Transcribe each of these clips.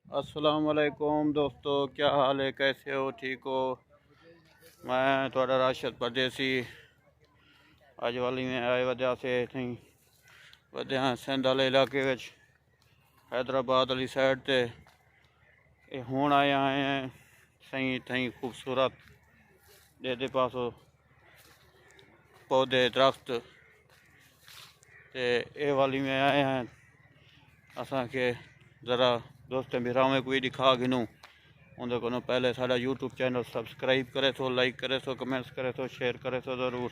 अस्सलाम वालेकुम दोस्तों, क्या हाल है? कैसे हो? ठीक हो? मैं थोड़ा राशिद परदेसी अज वाली में आए वजह से थी वजह सिंध वाले इलाके विच हैदराबाद वाली साइड ते हुण आए हैं सही थी खूबसूरत दे पासो पौधे दरख्त ते ए वाली में आए हैं असा के ज़रा दोस्तें बिरावें कोई दिखा गिनूँ उनके को पहले साडा यूट्यूब चैनल सब्सक्राइब करे तो लाइक करे तो कमेंट्स करे तो शेयर करे तो ज़रूर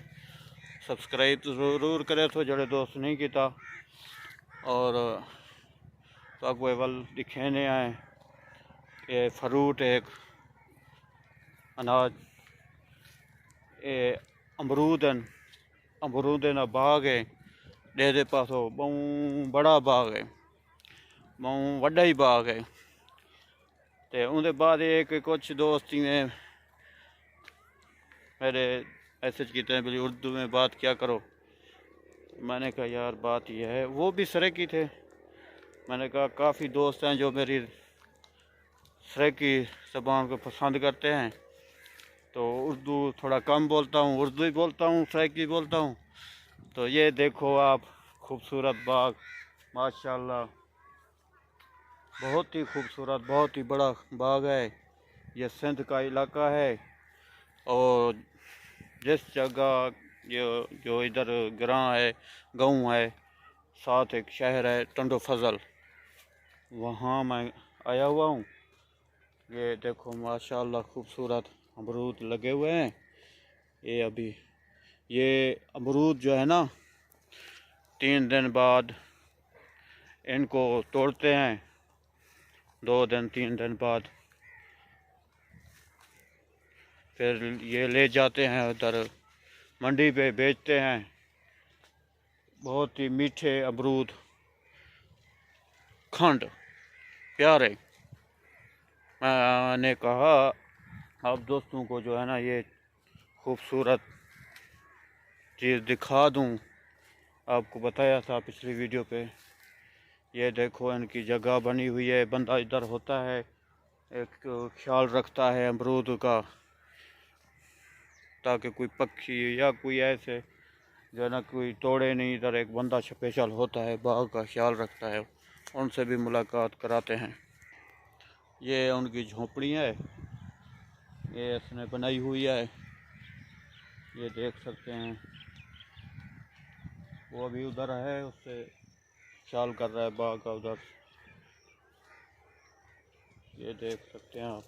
सब्सक्राइब तो ज़रूर करे तो जड़े दोस्त नहीं किया और तो अगुए वल दिखेने आए ये फ्रूट एक अनाज ये अमरूद ना बाग है दे पासो बहु बड़ा बाग है बहु वड्डा ही बाग है तो उनके बाद एक कुछ दोस्त में मेरे मैसेज किए हैं बोली उर्दू में बात क्या करो। मैंने कहा यार बात यह है, वो भी सराइकी थे। मैंने कहा काफ़ी दोस्त हैं जो मेरी सराइकी ज़बान को पसंद करते हैं, तो उर्दू थोड़ा कम बोलता हूँ, उर्दू ही बोलता हूँ, सराइकी बोलता हूँ। तो ये देखो आप खूबसूरत बाग, माशाल्लाह बहुत ही खूबसूरत, बहुत ही बड़ा बाग है। ये सिंध का इलाका है और जिस जगह जो इधर ग्रां है, गाँव है, साथ एक शहर है टंडो फजल, वहाँ मैं आया हुआ हूँ। ये देखो माशाल्लाह खूबसूरत अमरूद लगे हुए हैं। ये अभी ये अमरूद जो है ना 3 दिन बाद इनको तोड़ते हैं, 2 दिन 3 दिन बाद फिर ये ले जाते हैं उधर मंडी पे बेचते हैं। बहुत ही मीठे अमरूद, खंड प्यारे। मैंने कहा आप दोस्तों को जो है ना ये खूबसूरत चीज़ दिखा दूं। आपको बताया था पिछली वीडियो पे। ये देखो इनकी जगह बनी हुई है, बंदा इधर होता है, एक ख्याल रखता है अमरूद का, ताकि कोई पक्षी या कोई ऐसे जो है ना कोई तोड़े नहीं। इधर एक बंदा स्पेशल होता है, बाग का ख्याल रखता है, उनसे भी मुलाकात कराते हैं। ये उनकी झोंपड़ी है, ये इसने बनाई हुई है, ये देख सकते हैं। वो अभी उधर है, उससे ख्याल कर रहा है बाग का उधर, ये देख सकते हैं आप।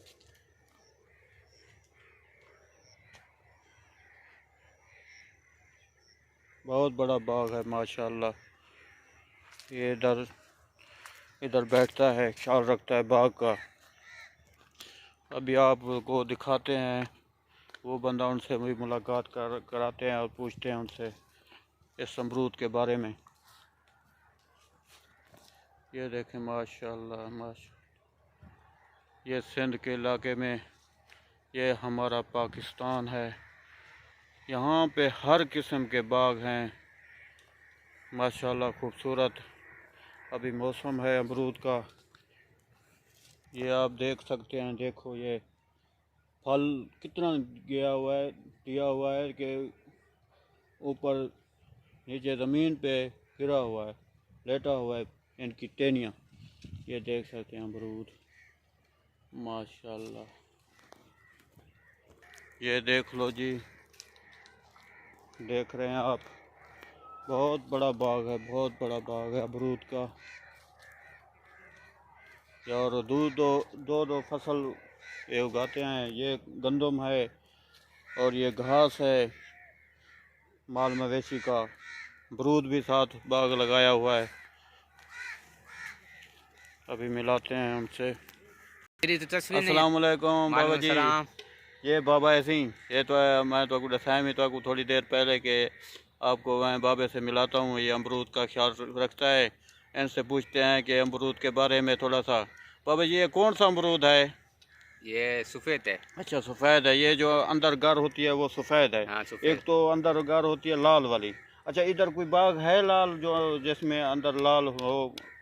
बहुत बड़ा बाग है माशाल्लाह। ये इधर बैठता है, ख्याल रखता है बाग का। अभी आपको दिखाते हैं वो बंदा, उनसे भी मुलाकात कराते हैं और पूछते हैं उनसे इस अमरूद के बारे में। ये देखें माशाल्लाह ये सिंध के इलाके में, ये हमारा पाकिस्तान है। यहाँ पे हर किस्म के बाग हैं माशाल्लाह खूबसूरत। अभी मौसम है अमरूद का, ये आप देख सकते हैं। देखो ये फल कितना दिया हुआ है कि ऊपर नीचे ज़मीन पे गिरा हुआ है, लेटा हुआ है इनकी टहनियाँ। ये देख सकते हैं अमरूद माशाल्लाह। ये देख लो जी, देख रहे हैं आप, बहुत बड़ा बाग है, बहुत बड़ा बाग है अमरूद का। और दो फसल ये उगाते हैं। ये गंदम है और ये घास है माल मवेशी का। अमरूद भी साथ बाग लगाया हुआ है। अभी मिलाते हैं उनसे। अस्सलाम वालेकुम बाबा जी। ये बाबा ऐसे ही, ये तो है, मैं तो आपको दसाया में तो आपको थोड़ी देर पहले कि आपको मैं बाबे से मिलाता हूँ। ये अमरूद का ख्याल रखता है, इनसे पूछते हैं कि अमरूद के बारे में थोड़ा सा। बाबा जी ये कौन सा अमरूद है? ये सफ़ेद है। अच्छा सफ़ेद है, ये जो अंदर गर होती है वो सफ़ेद है। हाँ, एक तो अंदर गर होती है लाल वाली। अच्छा इधर कोई बाग है लाल जो जिसमें अंदर लाल हो?